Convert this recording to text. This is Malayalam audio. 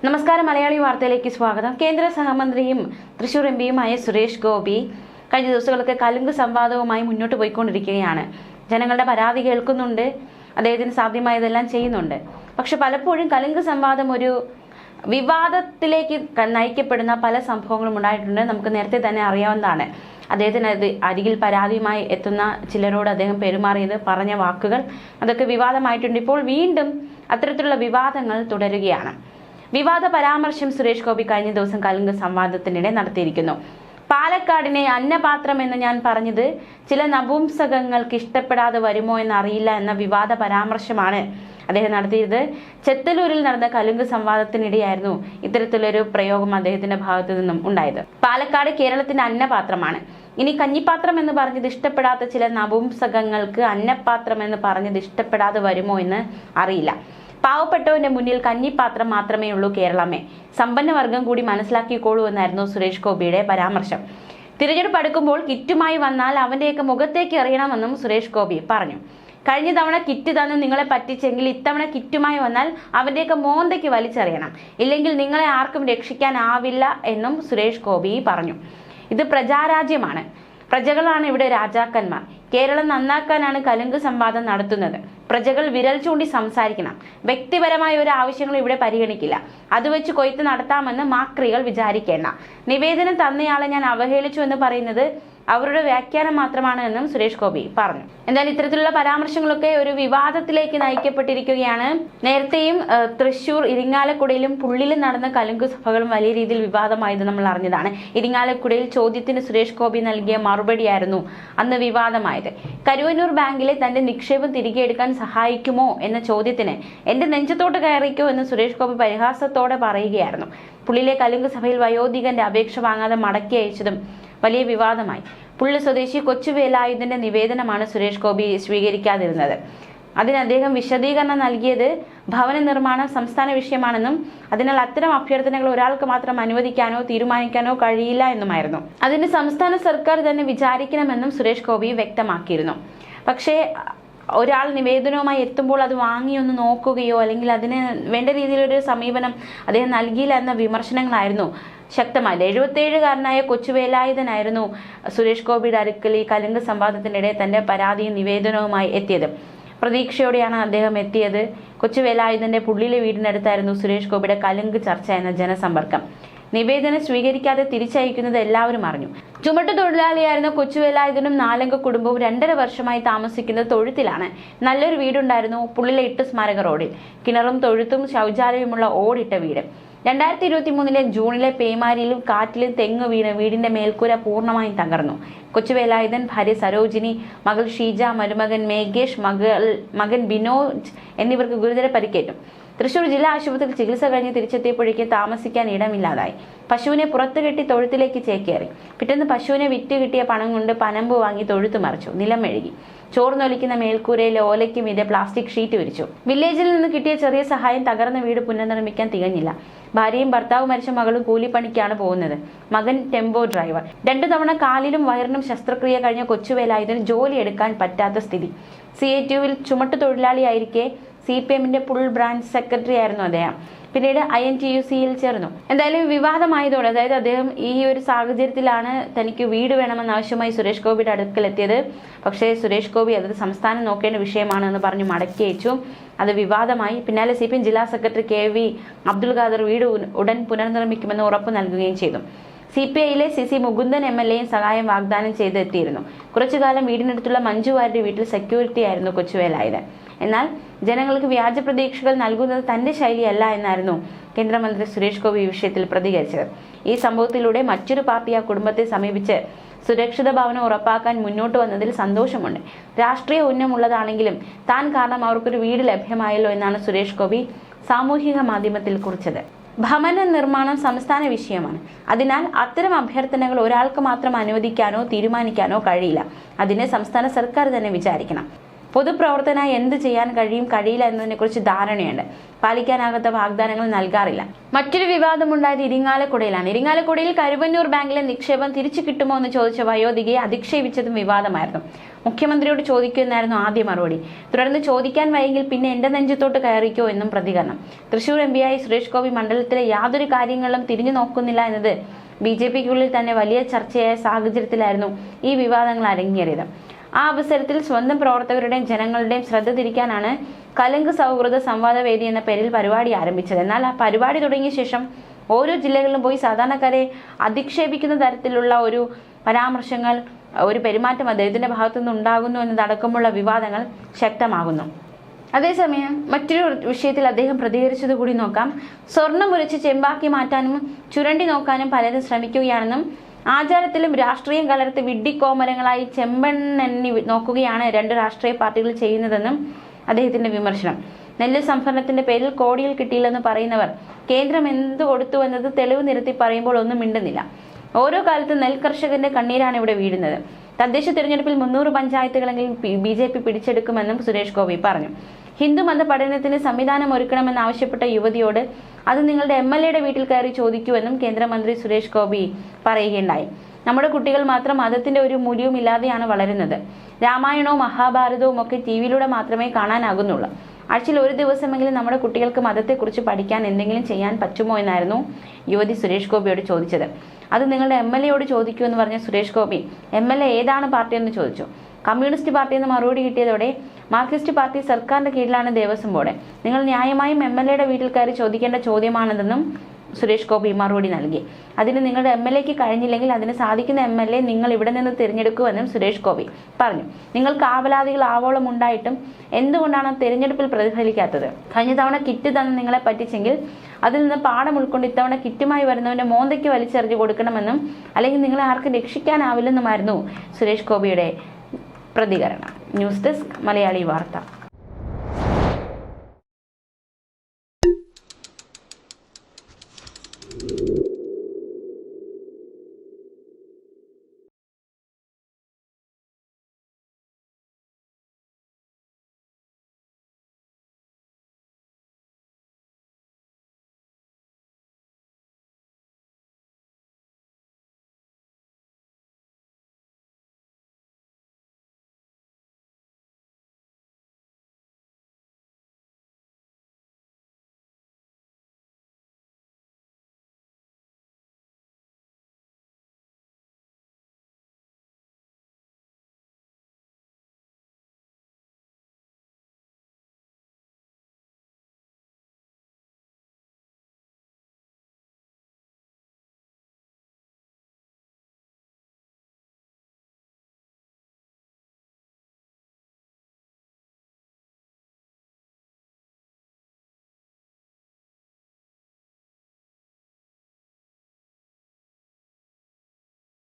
നമസ്കാരം. മലയാളി വാർത്തയിലേക്ക് സ്വാഗതം. കേന്ദ്ര സഹമന്ത്രിയും തൃശൂർ എംപിയുമായ സുരേഷ് ഗോപി കഴിഞ്ഞ ദിവസങ്ങളൊക്കെ കലുങ്ക് സംവാദവുമായി മുന്നോട്ട് പോയിക്കൊണ്ടിരിക്കുകയാണ്. ജനങ്ങളുടെ പരാതി കേൾക്കുന്നുണ്ട്, അദ്ദേഹത്തിന് സാധ്യമായതെല്ലാം ചെയ്യുന്നുണ്ട്. പക്ഷെ പലപ്പോഴും കലുങ്ക് സംവാദം ഒരു വിവാദത്തിലേക്ക് നയിക്കപ്പെടുന്ന പല സംഭവങ്ങളും ഉണ്ടായിട്ടുണ്ട്. നമുക്ക് നേരത്തെ തന്നെ അറിയാവുന്നതാണ്. അദ്ദേഹത്തിന് അരികിൽ പരാതിയുമായി എത്തുന്ന ചിലരോട് അദ്ദേഹം പെരുമാറിയത്, പറഞ്ഞ വാക്കുകൾ, അതൊക്കെ വിവാദമായിട്ടുണ്ട്. ഇപ്പോൾ വീണ്ടും അത്തരത്തിലുള്ള വിവാദങ്ങൾ തുടരുകയാണ്. വിവാദ പരാമർശം സുരേഷ് ഗോപി കഴിഞ്ഞ ദിവസം കലുങ്ക് സംവാദത്തിനിടെ നടത്തിയിരിക്കുന്നു. പാലക്കാടിനെ അന്നപാത്രം എന്ന് ഞാൻ പറഞ്ഞത് ചില നപുംസകങ്ങൾക്ക് ഇഷ്ടപ്പെടാതെ വരുമോ എന്നറിയില്ല എന്ന വിവാദ പരാമർശമാണ് അദ്ദേഹം നടത്തിയത്. ചെത്തലൂരിൽ നടന്ന കലുങ്ക് സംവാദത്തിനിടെയായിരുന്നു ഇത്തരത്തിലൊരു പ്രയോഗം അദ്ദേഹത്തിന്റെ ഭാഗത്തു നിന്നും ഉണ്ടായത്. പാലക്കാട് കേരളത്തിന്റെ അന്നപാത്രമാണ്. ഇനി കഞ്ഞിപ്പാത്രം എന്ന് പറഞ്ഞത് ഇഷ്ടപ്പെടാത്ത ചില നപുംസകങ്ങൾക്ക് അന്നപാത്രം എന്ന് പറഞ്ഞത് ഇഷ്ടപ്പെടാതെ വരുമോ എന്ന് അറിയില്ല. പാവപ്പെട്ടവന്റെ മുന്നിൽ കഞ്ഞിപ്പാത്രം മാത്രമേ ഉള്ളൂ കേരളമേ. സമ്പന്നവർഗം കൂടി മനസ്സിലാക്കിക്കോളൂ എന്നായിരുന്നു സുരേഷ് ഗോപിയുടെ പരാമർശം. തിരഞ്ഞെടുപ്പ് അടുക്കുമ്പോൾ കിറ്റുമായി വന്നാൽ അവന്റെയൊക്കെ മുഖത്തേക്ക് എറിയണമെന്നും സുരേഷ് ഗോപി പറഞ്ഞു. കഴിഞ്ഞ തവണ കിറ്റ് തന്ന് നിങ്ങളെ പറ്റിച്ചെങ്കിൽ ഇത്തവണ കിറ്റുമായി വന്നാൽ അവന്റെയൊക്കെ മോന്തയ്ക്ക് വലിച്ചെറിയണം. ഇല്ലെങ്കിൽ നിങ്ങളെ ആർക്കും രക്ഷിക്കാനാവില്ല എന്നും സുരേഷ് ഗോപി പറഞ്ഞു. ഇത് പ്രജാരാജ്യമാണ്. പ്രജകളാണ് ഇവിടെ രാജാക്കന്മാർ. കേരളം നന്നാക്കാനാണ് കലുങ്ക് സംവാദം നടത്തുന്നത്. പ്രജകൾ വിരൽ ചൂണ്ടി സംസാരിക്കണം. വ്യക്തിപരമായ ഒരു ആവശ്യങ്ങൾ ഇവിടെ പരിഗണിക്കില്ല. അത് വെച്ച് കൊയ്ത്ത് നടത്താമെന്ന് മാക്രികൾ വിചാരിക്കേണ്ട. നിവേദനം തന്നയാളെ ഞാൻ അവഹേളിച്ചു എന്ന് പറയുന്നത് അവരുടെ വ്യാഖ്യാനം മാത്രമാണ് എന്നും സുരേഷ് ഗോപി പറഞ്ഞു. എന്നാൽ ഇത്തരത്തിലുള്ള പരാമർശങ്ങളൊക്കെ ഒരു വിവാദത്തിലേക്ക് നയിക്കപ്പെട്ടിരിക്കുകയാണ്. നേരത്തെയും തൃശൂർ ഇരിങ്ങാലക്കുടയിലും പുള്ളിലും നടന്ന കലുങ്ക് സഭകളും വലിയ രീതിയിൽ വിവാദമായത് നമ്മൾ അറിഞ്ഞതാണ്. ഇരിങ്ങാലക്കുടയിൽ ചോദ്യത്തിന് സുരേഷ് ഗോപി നൽകിയ മറുപടിയായിരുന്നു അന്ന് വിവാദമായത്. കരുവന്നൂർ ബാങ്കിലെ തന്റെ നിക്ഷേപം തിരികെ എടുക്കാൻ സഹായിക്കുമോ എന്ന ചോദ്യത്തിന് എന്റെ നെഞ്ചത്തോട്ട് കയറിക്കോ എന്ന് സുരേഷ് ഗോപി പരിഹാസത്തോടെ പറയുകയായിരുന്നു. പുള്ളിയിലെ കലുങ്ക് സഭയിൽ വയോധികന്റെ അപേക്ഷ വാങ്ങാതെ മടക്കി അയച്ചതും വലിയ വിവാദമായി. പുള്ളി സ്വദേശി കൊച്ചുവേലായുധന്റെ നിവേദനമാണ് സുരേഷ് ഗോപി സ്വീകരിക്കാതിരുന്നത്. അതിന് അദ്ദേഹം വിശദീകരണം നൽകിയത് ഭവന നിർമ്മാണം സംസ്ഥാന വിഷയമാണെന്നും അതിനാൽ അത്തരം അഭ്യർത്ഥനകൾ ഒരാൾക്ക് മാത്രം അനുവദിക്കാനോ തീരുമാനിക്കാനോ കഴിയില്ല എന്നുമായിരുന്നു. അതിന് സംസ്ഥാന സർക്കാർ തന്നെ വിചാരിക്കണമെന്നും സുരേഷ് ഗോപി വ്യക്തമാക്കിയിരുന്നു. പക്ഷേ ഒരാൾ നിവേദനവുമായി എത്തുമ്പോൾ അത് വാങ്ങിയൊന്ന് നോക്കുകയോ അല്ലെങ്കിൽ അതിന് വേണ്ട രീതിയിലൊരു സമീപനം അദ്ദേഹം നൽകിയില്ല എന്ന വിമർശനങ്ങളായിരുന്നു ശക്തമായത്. 77-കാരനായ കൊച്ചുവേലായുധനായിരുന്നു സുരേഷ് ഗോപിയുടെ അടുക്കൽ ഈ കലുങ്ക് സംവാദത്തിനിടെ തന്റെ പരാതിയും നിവേദനവുമായി എത്തിയത്. പ്രതീക്ഷയോടെയാണ് അദ്ദേഹം എത്തിയത്. കൊച്ചുവേലായുധന്റെ പുള്ളിയിലെ വീടിനടുത്തായിരുന്നു സുരേഷ് ഗോപിയുടെ കലുങ്ക് ചർച്ച എന്ന ജനസമ്പർക്കം. നിവേദനം സ്വീകരിക്കാതെ തിരിച്ചയക്കുന്നത് എല്ലാവരും അറിഞ്ഞു. ചുമട്ടുതൊഴിലാളിയായിരുന്ന കൊച്ചുവേലായുധനും 4-അംഗ കുടുംബവും 2.5 വർഷമായി താമസിക്കുന്നത് തൊഴുത്തിലാണ്. നല്ലൊരു വീടുണ്ടായിരുന്നു പുള്ളിലെ 8 സ്മാരക റോഡിൽ. കിണറും തൊഴുത്തും ശൗചാലയമുള്ള ഓടിട്ട വീട്. 2023 ജൂണിലെ പേമാരിയിലും കാറ്റിലും തെങ്ങ് വീണ് വീടിന്റെ മേൽക്കൂര പൂർണ്ണമായും തകർന്നു. കൊച്ചുവേലായുധൻ, ഭാര്യ സരോജിനി, മകൾ ഷീജ, മരുമകൻ മേഘേഷ്, മകൻ ബിനോജ് എന്നിവർക്ക് ഗുരുതര പരിക്കേറ്റു. തൃശൂർ ജില്ലാ ആശുപത്രിയിൽ ചികിത്സ കഴിഞ്ഞ് തിരിച്ചെത്തിയപ്പോഴേക്ക് താമസിക്കാൻ ഇടമില്ലാതായി. പശുവിനെ പുറത്തു കെട്ടി തൊഴുത്തിലേക്ക് ചേക്കേറി. പിറ്റേന്ന് പശുവിനെ വിറ്റ് കിട്ടിയ പണം കൊണ്ട് പനമ്പ് വാങ്ങി തൊഴുത്തു മറിച്ചു. നിലം മെഴുകി. ചോർന്നൊലിക്കുന്ന മേൽക്കൂരയിലെ ഓലയ്ക്ക് മീതെ പ്ലാസ്റ്റിക് ഷീറ്റ് വിരിച്ചു. വില്ലേജിൽ നിന്ന് കിട്ടിയ ചെറിയ സഹായം തകർന്ന വീട് പുനർനിർമ്മിക്കാൻ തികഞ്ഞില്ല. ഭാര്യയും ഭർത്താവ് മരിച്ച മകളും കൂലിപ്പണിക്കാണ് പോകുന്നത്. മകൻ ടെമ്പോ ഡ്രൈവർ. 2 തവണ കാലിലും വയറിനും ശസ്ത്രക്രിയ കഴിഞ്ഞ കൊച്ചുവേലായുധന് ജോലി എടുക്കാൻ പറ്റാത്ത സ്ഥിതി. CITUവിൽ ചുമട്ടുതൊഴിലാളിയായിരിക്കെ CPMന്റെ പുൾ ബ്രാഞ്ച് സെക്രട്ടറി ആയിരുന്നു അദ്ദേഹം. പിന്നീട് INTUCയിൽ ചേർന്നു. എന്തായാലും വിവാദമായതോടെ, അതായത് അദ്ദേഹം ഈ ഒരു സാഹചര്യത്തിലാണ് തനിക്ക് വീട് വേണമെന്ന ആവശ്യമായി സുരേഷ് ഗോപിയുടെ അടുക്കൽ എത്തിയത്. പക്ഷേ സുരേഷ് ഗോപി അത് സംസ്ഥാനം നോക്കേണ്ട വിഷയമാണ് എന്ന് പറഞ്ഞ് മടക്കി അയച്ചു. അത് വിവാദമായി. പിന്നാലെ CPM ജില്ലാ സെക്രട്ടറി KV അബ്ദുൽ ഖാദർ വീട് ഉടൻ പുനർനിർമ്മിക്കുമെന്ന് ഉറപ്പ് നൽകുകയും ചെയ്തു. CPIയിലെ CC മുകുന്ദൻ MLAയും സഹായം വാഗ്ദാനം ചെയ്തെത്തിയിരുന്നു. കുറച്ചുകാലം വീടിനടുത്തുള്ള മഞ്ജു വാര്യരുടെ വീട്ടിൽ സെക്യൂരിറ്റി ആയിരുന്നു കൊച്ചുവേലായുധൻ. എന്നാൽ ജനങ്ങൾക്ക് വ്യാജ പ്രതീക്ഷകൾ നൽകുന്നത് തന്റെ ശൈലിയല്ല എന്നായിരുന്നു കേന്ദ്രമന്ത്രി സുരേഷ് ഗോപി ഈ വിഷയത്തിൽ പ്രതികരിച്ചത്. ഈ സംഭവത്തിലൂടെ മറ്റൊരു പാർട്ടി ആ കുടുംബത്തെ സമീപിച്ച് സുരക്ഷിത ഭവനം ഉറപ്പാക്കാൻ മുന്നോട്ട് വന്നതിൽ സന്തോഷമുണ്ട്. രാഷ്ട്രീയ ഉന്നമുള്ളതാണെങ്കിലും താൻ കാരണം അവർക്കൊരു വീട് ലഭ്യമായല്ലോ എന്നാണ് സുരേഷ് ഗോപി സാമൂഹിക മാധ്യമത്തിൽ കുറിച്ചത്. ഭവന നിർമ്മാണം സംസ്ഥാന വിഷയമാണ്. അതിനാൽ അത്തരം അഭ്യർത്ഥനകൾ ഒരാൾക്ക് മാത്രം അനുവദിക്കാനോ തീരുമാനിക്കാനോ കഴിയില്ല. അതിന് സംസ്ഥാന സർക്കാർ തന്നെ വിചാരിക്കണം. പൊതുപ്രവർത്തനായി എന്ത് ചെയ്യാൻ കഴിയില്ല എന്നതിനെക്കുറിച്ച് ധാരണയുണ്ട്. പാലിക്കാനാകാത്ത വാഗ്ദാനങ്ങൾ നൽകാറില്ല. മറ്റൊരു വിവാദമുണ്ടായത് ഇരിങ്ങാലക്കുടയിലാണ്. ഇരിങ്ങാലക്കുടയിൽ കരുവന്നൂർ ബാങ്കിലെ നിക്ഷേപം തിരിച്ചു കിട്ടുമോ എന്ന് ചോദിച്ച വയോധികയെ അധിക്ഷേപിച്ചതും വിവാദമായിരുന്നു. മുഖ്യമന്ത്രിയോട് ചോദിക്കുമെന്നായിരുന്നു ആദ്യ മറുപടി. തുടർന്ന് ചോദിക്കാൻ വൈകിൽ പിന്നെ എന്റെ നെഞ്ചത്തോട്ട് കയറിക്കോ എന്നും പ്രതികരണം. തൃശൂർ എംപിയായി സുരേഷ് ഗോപി മണ്ഡലത്തിലെ യാതൊരു കാര്യങ്ങളിലും തിരിഞ്ഞു നോക്കുന്നില്ല എന്നത് BJPക്കുള്ളിൽ തന്നെ വലിയ ചർച്ചയായ സാഹചര്യത്തിലായിരുന്നു ഈ വിവാദങ്ങൾ അരങ്ങേറിയത്. ആ അവസരത്തിൽ സ്വന്തം പ്രവർത്തകരുടെയും ജനങ്ങളുടെയും ശ്രദ്ധ തിരിക്കാനാണ് കലുങ്ക് സൗഹൃദ സംവാദവേദി എന്ന പേരിൽ പരിപാടി ആരംഭിച്ചത്. എന്നാൽ ആ പരിപാടി തുടങ്ങിയ ശേഷം ഓരോ ജില്ലകളിലും പോയി സാധാരണക്കാരെ അധിക്ഷേപിക്കുന്ന തരത്തിലുള്ള ഒരു പരാമർശങ്ങൾ, ഒരു പെരുമാറ്റം അദ്ദേഹത്തിന്റെ ഭാഗത്തുനിന്ന് ഉണ്ടാകുന്നു എന്നതടക്കമുള്ള വിവാദങ്ങൾ ശക്തമാകുന്നു. അതേസമയം മറ്റൊരു വിഷയത്തിൽ അദ്ദേഹം പ്രതികരിച്ചത് കൂടി നോക്കാം. സ്വർണം ഉരച്ച് ചെമ്പാക്കി മാറ്റാനും ചുരണ്ടി നോക്കാനും പലരും ശ്രമിക്കുകയാണെന്നും ആചാരത്തിലും രാഷ്ട്രീയം കലർത്ത് വിഡ്ഢിക്കോമരങ്ങളായി ചെമ്പെണ്ണി നോക്കുകയാണ് രണ്ട് രാഷ്ട്രീയ പാർട്ടികൾ ചെയ്യുന്നതെന്നും അദ്ദേഹത്തിന്റെ വിമർശനം. നെല്ല് സംഭരണത്തിന്റെ പേരിൽ കോടിയിൽ കിട്ടിയില്ലെന്ന് പറയുന്നവർ കേന്ദ്രം എന്ത് കൊടുത്തു എന്നത് തെളിവ് നിരത്തി പറയുമ്പോൾ ഒന്നും മിണ്ടുന്നില്ല. ഓരോ കാലത്തും നെൽ കർഷകന്റെ കണ്ണീരാണ് ഇവിടെ വീഴുന്നത്. തദ്ദേശ തിരഞ്ഞെടുപ്പിൽ 300 പഞ്ചായത്തുകളെങ്കിലും BJP പിടിച്ചെടുക്കുമെന്നും സുരേഷ് ഗോപി പറഞ്ഞു. ഹിന്ദു മത പഠനത്തിന് സംവിധാനം ഒരുക്കണമെന്ന് ആവശ്യപ്പെട്ട യുവതിയോട് അത് നിങ്ങളുടെ MLAയുടെ വീട്ടിൽ കയറി ചോദിക്കുമെന്നും കേന്ദ്രമന്ത്രി സുരേഷ് ഗോപി പറയുകയുണ്ടായി. നമ്മുടെ കുട്ടികൾ മാത്രം മതത്തിന്റെ ഒരു മൂല്യവും ഇല്ലാതെയാണ് വളരുന്നത്. രാമായണവും മഹാഭാരതവും ഒക്കെ TV-യിലൂടെ മാത്രമേ കാണാനാകുന്നുള്ളൂ. ആഴ്ചയിൽ ഒരു ദിവസമെങ്കിലും നമ്മുടെ കുട്ടികൾക്ക് മതത്തെക്കുറിച്ച് പഠിക്കാൻ എന്തെങ്കിലും ചെയ്യാൻ പറ്റുമോ എന്നായിരുന്നു യുവതി സുരേഷ് ഗോപിയോട് ചോദിച്ചത്. അത് നിങ്ങളുടെ MLAയോട് ചോദിക്കൂ എന്ന് പറഞ്ഞ സുരേഷ് ഗോപി MLA ഏതാണ് പാർട്ടി എന്ന് ചോദിച്ചു. കമ്മ്യൂണിസ്റ്റ് പാർട്ടി എന്ന് മറുപടി കിട്ടിയതോടെ മാർക്സിസ്റ്റ് പാർട്ടി സർക്കാരിന്റെ കീഴിലാണ് ദേവസ്വം ബോർഡ്. നിങ്ങൾ ന്യായമായും MLAയുടെ വീട്ടിൽ കയറി ചോദിക്കേണ്ട ചോദ്യമാണെന്നും സുരേഷ് ഗോപി മറുപടി നൽകി. അതിന് നിങ്ങളുടെ MLAക്ക് കഴിഞ്ഞില്ലെങ്കിൽ അതിന് സാധിക്കുന്ന MLA നിങ്ങൾ ഇവിടെ നിന്ന് തിരഞ്ഞെടുക്കുമെന്നും സുരേഷ് ഗോപി പറഞ്ഞു. നിങ്ങൾക്ക് ആവലാതികൾ ആവോളം ഉണ്ടായിട്ടും എന്തുകൊണ്ടാണ് തിരഞ്ഞെടുപ്പിൽ പ്രതിഫലിക്കാത്തത്? കഴിഞ്ഞ തവണ കിറ്റ് തന്ന് നിങ്ങളെ പറ്റിച്ചെങ്കിൽ അതിൽ നിന്ന് പാഠം ഉൾക്കൊണ്ട് ഇത്തവണ കിറ്റുമായി വരുന്നവന്റെ മോന്തയ്ക്ക് വലിച്ചെറിഞ്ഞു കൊടുക്കണമെന്നും അല്ലെങ്കിൽ നിങ്ങളെ ആർക്കും രക്ഷിക്കാനാവില്ലെന്നുമായിരുന്നു സുരേഷ് ഗോപിയുടെ പ്രതികരണം. ന്യൂസ് ഡെസ്ക് മലയാളി വാർത്ത.